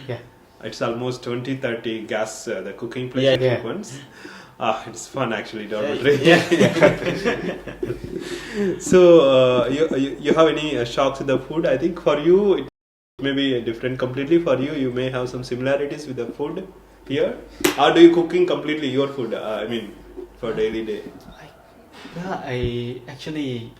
Yeah. It's almost 20-30 gas, the cooking place Yeah, at yeah. frequents. It's fun actually, dormitory. Yeah. So, you have any shocks with the food? I think for you, it may be different completely. For you, you may have some similarities with the food here. Or do you cooking completely your food? I mean, for daily day. Yeah, I actually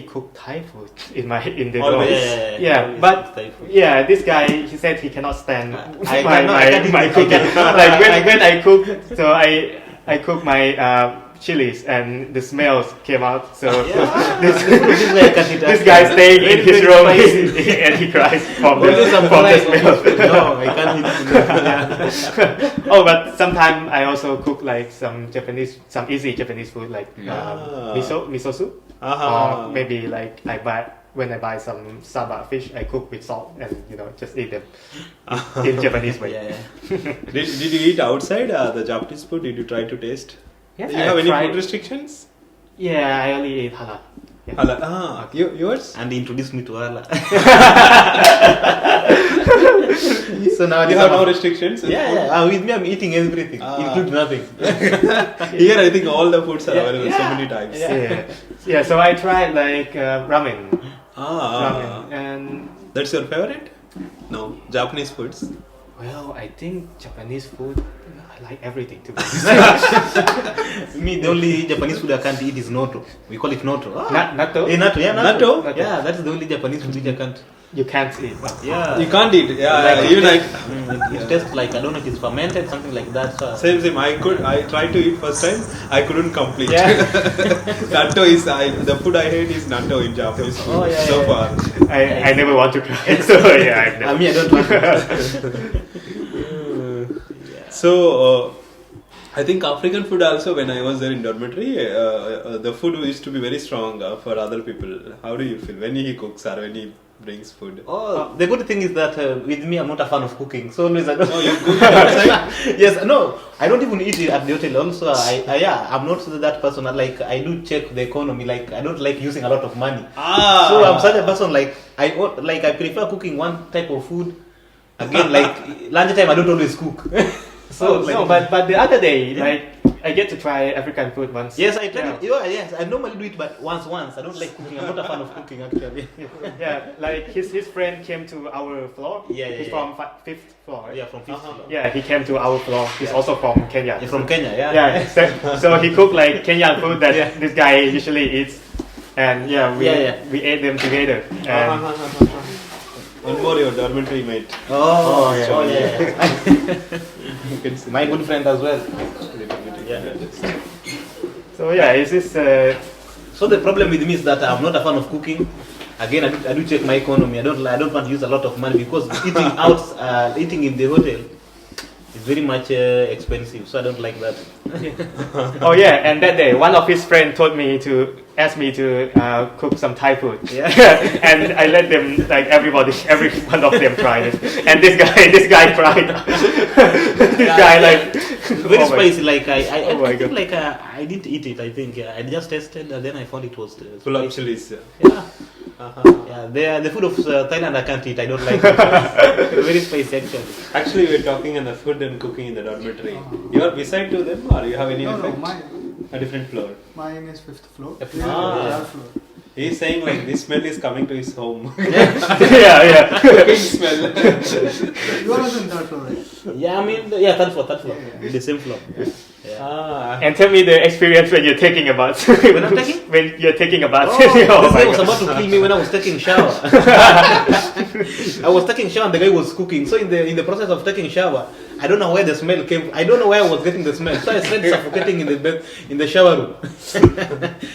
cook Thai food in the Always. dorms. Yeah, Yeah, but Thai food. yeah, this guy he said he cannot stand I my cooking. Like when I cook, so I cook my chilies and the smells came out. So this guy staying in his room and he cries from the smell. No, I can't eat. Oh, but sometimes I also cook like some easy Japanese food like miso soup. Or maybe like when I buy some saba fish, I cook with salt and just eat them in Japanese way. Did you eat outside the Japanese food? Did you try to taste? Yeah, Do you have any food restrictions? Yeah, I only eat halal. Yeah. Halal. Yours? And introduced me to Allah. So now You have no restrictions? Yeah. With me, I'm eating everything, include nothing. Here, I think all the foods are available so many types. Yeah. So I tried like ramen. Ramen. And That's your favorite? No, Japanese foods. well, I think Japanese food. I like everything to be honest. Me, the only Japanese food I can't eat is natto. We call it natto. Natto? Natto, yeah, Natto? natto. Yeah, that's the only Japanese food which I can't. You can't eat. Yeah. You can't eat. Like, even it tastes like, I don't know if it's fermented, something like that. So. Same. I tried to eat first time. I couldn't complete. Yeah. Natto is the food I hate is natto in Japanese food so far. I never want to try it. So yeah, I've never. I mean, I don't want it. So, I think African food also, when I was there in dormitory, the food used to be very strong for other people. How do you feel when he cooks or when he brings food? Oh, the good thing is that with me, I'm not a fan of cooking. So always I don't. No, you cook outside? Yes, no, I don't even eat it at the hotel. Also, I'm not that person. Like, I do check the economy. Like, I don't like using a lot of money. So I'm such a person. Like, I prefer cooking one type of food. Again, like lunchtime, I don't always cook. So no, but the other day, like I get to try African food once. Yes, I tried it. Yeah, yes, I normally do it, but once. I don't like cooking. I'm not a fan of cooking actually. Yeah, like his friend came to our floor. He's from fifth floor. Right? Yeah, from fifth floor. Yeah, he came to our floor. He's also from Kenya. He's from Kenya, yeah. Yeah, so he cooked like Kenyan food that this guy usually eats, and we ate them together. And one more your dormitory mate. Oh yeah. You can see My good friend as well. So yeah, is this? So the problem with me is that I'm not a fan of cooking. Again, I do check my economy. I don't want to use a lot of money because eating in the hotel is very much expensive. So I don't like that. Oh yeah, and that day one of his friends asked me to cook some Thai food. Yeah. And I let them, like every one of them tried it. And this guy tried. This guy like very spicy. Like I think God. like I didn't eat it. I think I just tasted and then I found it was full of chilies. Yeah. The food of Thailand I can't eat. I don't like it. Very spicy actually. Actually, we're talking on the food and cooking in the dormitory. You are beside to them, or you have any effect? A different floor. Mine is 5th floor. Fifth Third floor. He's saying like this smell is coming to his home. yeah. Cooking smell. You are also in 3rd floor, right? Yeah, I mean, third floor. Yeah. The same floor. And tell me the experience when you're taking a bath. When I'm taking? When you're taking a bath. This guy was God. about to kill me when I was taking shower. I was taking shower and the guy was cooking. So in the process of taking shower, I don't know where the smell came. I don't know where I was getting the smell. So I started suffocating in the shower room.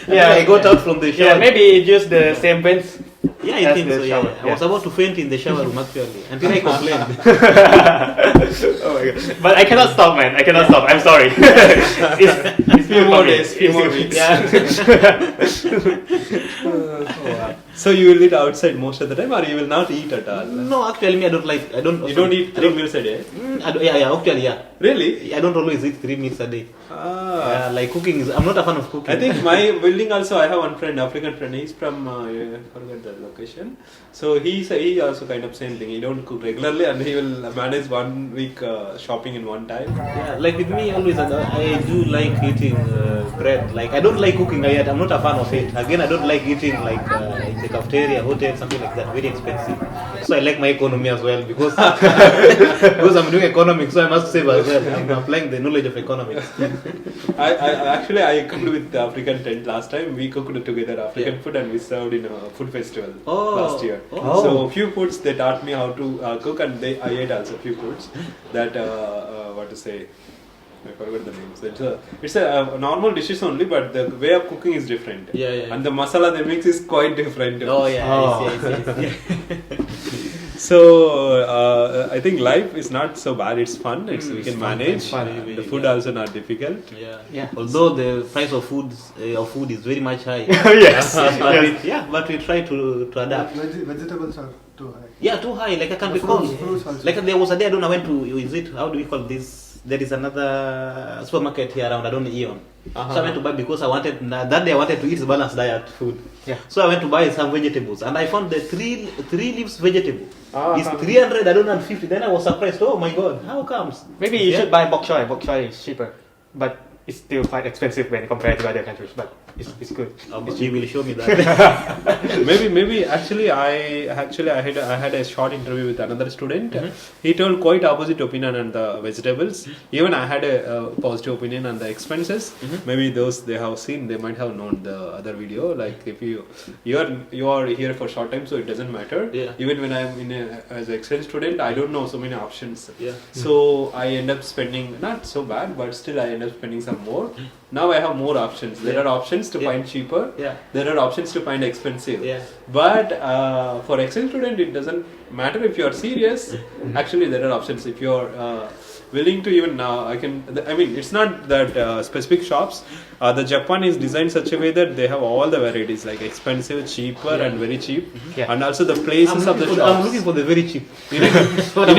I got out from the shower. Yeah, maybe just the same vents. Yeah, I think so. Yeah. I was about to faint in the shower room actually until I complained. Oh my God. But I cannot stop, man. I cannot stop. I'm sorry. it's Few more days, few more weeks. Yeah. Oh, wow. So you will eat outside most of the time, or you will not eat at all? No, actually, me, I don't like. I don't. You don't eat 3 meals a day? Actually, yeah. Really? I don't always eat 3 meals a day. Ah. Like cooking is. I'm not a fan of cooking. I think my building also, I have one friend, African friend. He's from I forgot the location. So he also kind of same thing. He don't cook regularly, and he will manage 1 week shopping in one time. Yeah, like with me, always I do like eating bread. Like I don't like cooking yet. I'm not a fan of it. Again, I don't like eating like in the cafeteria, hotel, something like that. Very expensive. So I like my economy as well because because I'm doing economics, so I must save as well. I'm applying the knowledge of economics. I cooked with the African tent last time. We cooked together African food and we served in a food festival last year. Oh. So few foods they taught me how to cook, and I ate also few foods that what to say. I forgot the names. It's a normal dishes only, but the way of cooking is different. Yeah. And the masala they mix is quite different. Oh yeah. Yes. So I think life is not so bad. It's fun. We can manage. It's fun. The food also not difficult. Yeah. Although the price of food is very much high. Yes. But we try to adapt. Vegetables are too high. Yeah, too high. Like I can't The recall. fruits also. Like there was a day I don't know when to. Is it? How do we call this? There is another supermarket here around. I don't know Eon. So I went to buy because I wanted that day I wanted to eat balanced diet food. Yeah. So I went to buy some vegetables and I found the three leaves vegetable. It's Uh-huh. 300. I don't know 50. Then I was surprised. Oh my god, how comes? Maybe you should buy bok choy. Bok choy is cheaper, but it's still quite expensive when compared to other countries. But it's good. You will show me that. maybe actually I had a short interview with another student. He told quite opposite opinion on the vegetables. Even I had a positive opinion on the expenses. Maybe those they have seen, they might have known the other video. Like if you are here for short time, so it doesn't matter. Yeah. Even when I'm as an exchange student, I don't know so many options. Yeah. So I end up spending not so bad, but still I end up spending some more. Now I have more options. There are options to find cheaper. Yeah. There are options to find expensive. Yeah. But for exchange student, it doesn't matter if you are serious. Actually, there are options. If you are willing to even it's not that specific shops. The Japan is designed such a way that they have all the varieties like expensive, cheaper, and very cheap. Yeah. And also the places of the shops. I'm looking for the very cheap. You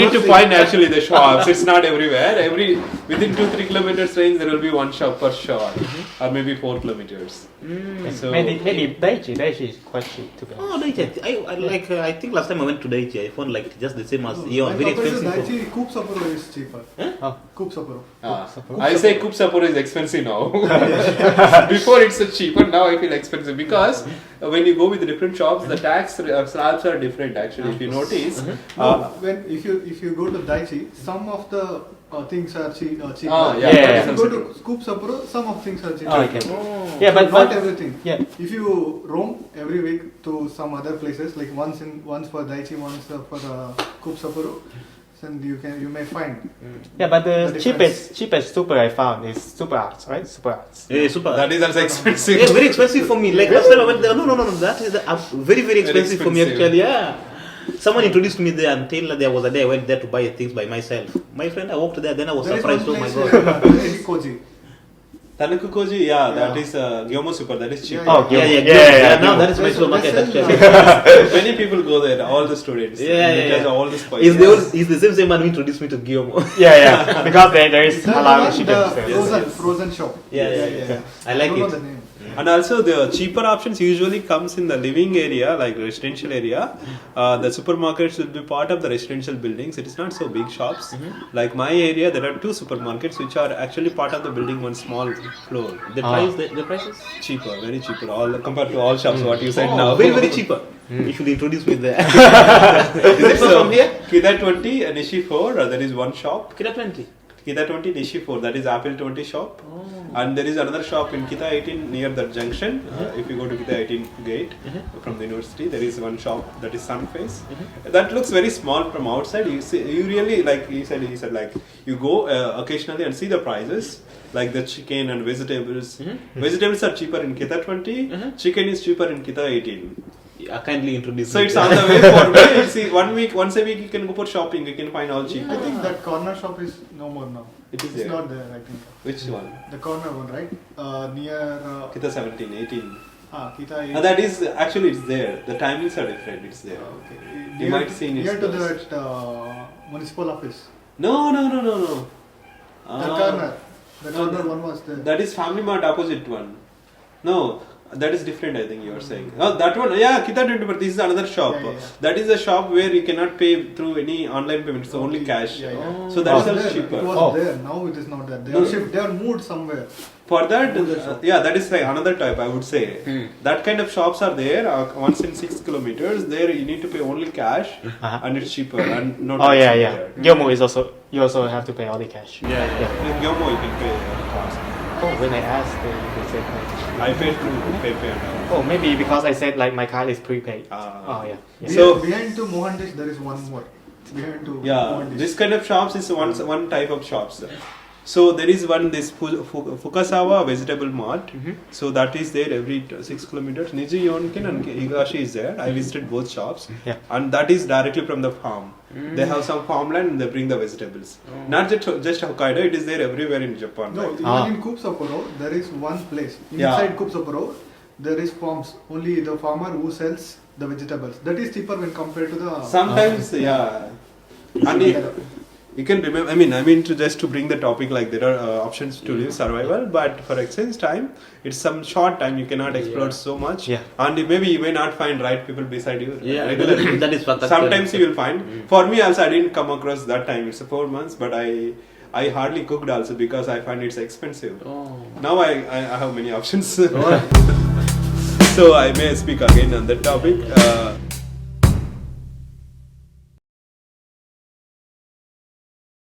need to find actually the shops. It's not everywhere. Within 2-3 kilometers range there will be one shop per shop, or maybe 4 kilometers. So Maybe Daichi is quite cheap to be honest. Oh, Daichi. I think last time I went to Daichi, I found like just the same as Eon. Very expensive. Daichi, Coop Sapporo is cheaper. Oh. Coop Sapporo. I say Coop Sapporo is expensive now. Before it's cheap, but now I feel expensive because when you go with the different shops, the tax slabs are different. Actually, if you notice, If you go to Daichi, some of the things are cheaper. Yeah. If you go to Coop Sapporo, some of things are cheaper. Oh, okay. Yeah, but not everything. Yeah. If you roam every week to some other places, like once for Daichi, once for Coop Sapporo, then you may find. Yeah, but the difference. cheapest super I found is Super Arts, right? Super Arts. Yeah, super. that is also expensive. Yeah, very expensive for me. Like last time I went there, no. That is very, very expensive for me expensive. actually. Yeah. Someone introduced me there until there was a day I went there to buy things by myself. My friend, I walked there, then I was There is surprised. one Oh my place, god. Koji. Tanukukoji, that is Gyomo Super, that is cheap. Yeah, Oh, Yeah. Now that is my supermarket actually. Many people go there, all the students. Yeah. Because of all the spices. He's the same man who introduced me to Guillermo. Yeah. Because there is halal chicken The there. frozen shop. Yeah. I like don't know it. the name. And also the cheaper options usually comes in the living area, like residential area. The supermarkets will be part of the residential buildings. It is not so big shops. Like my area, there are 2 supermarkets which are actually part of the building, one small floor. The prices? Cheaper, very cheaper. All compared to all shops, what you said now. Very, very cheaper. You should introduce me there. Is it from here? Kita 20 and Nishi 4, there is one shop. Kita 20. Kita 20 Nishi 4, that is Apple 20 shop. And there is another shop in Kita 18 near the junction. If you go to Kita 18 gate from the university, there is one shop that is Sunface. That looks very small from outside. You really, like he said like you go occasionally and see the prices, like the chicken and vegetables. Vegetables are cheaper in Kita 20. Chicken is cheaper in Kita 18. Kindly introduce So me it's there. on the way for me. See, once a week you can go for shopping. You can find all cheap. I think that corner shop is no more now. It is It's there. not there, I think. Which one? The corner one, right? Near. Kita 17, 18. Kita is. That is actually it's there. The timings are different. It's there. Okay. You might see in its Near to post. that municipal office. No. The corner one was there. That is Family Mart opposite one. No, that is different. I think you are saying. Oh, that one. Yeah, Kita 20. This is another shop. Yeah. That is a shop where you cannot pay through any online payment. It's only cash. Yeah. So It that was is there. cheaper. It was there. Now it is not there. They No. are shift. They are moved somewhere. For that, that is like another type. I would say that kind of shops are there. Once in 6 kilometers, there you need to pay only cash, and it's cheaper and not. Oh yeah, cheaper yeah. there. Gyomu is also, you also have to pay all the cash. In Gyomo, you can pay cost. Oh, when I asked, they said I paid through PayPay and all. oh, maybe because I said like my card is prepaid. Ah. Oh yeah. Yeah. So- Behind to Mohandesh there is one more. Behind to Yeah, Mohandesh. this kind of shops is one type of shops. So there is one this Fukasawa vegetable mart. So that is there every 6 kilometers. Niji Yonkin and Higashi is there. I visited both shops, Yeah. and that is directly from the farm. They have some farmland and they bring the vegetables. Not just Hokkaido, it is there everywhere in Japan. No, right? even in Kup Sapporo there is one place. Yeah. Inside Kup Sapporo there is farms. Only the farmer who sells the vegetables. That is cheaper when compared to the. Sometimes, yeah. And you can remember. I mean to just to bring the topic, like there are options to live survival, but for exchange time, it's some short time. You cannot explore so much, Yeah. and maybe you may not find right people beside you Yeah, regularly. that is fantastic. Sometimes you will find. For me also, I didn't come across that time. It's 4 months, but I hardly cooked also because I find it's expensive. Oh. Now I have many options. So I may speak again on that topic.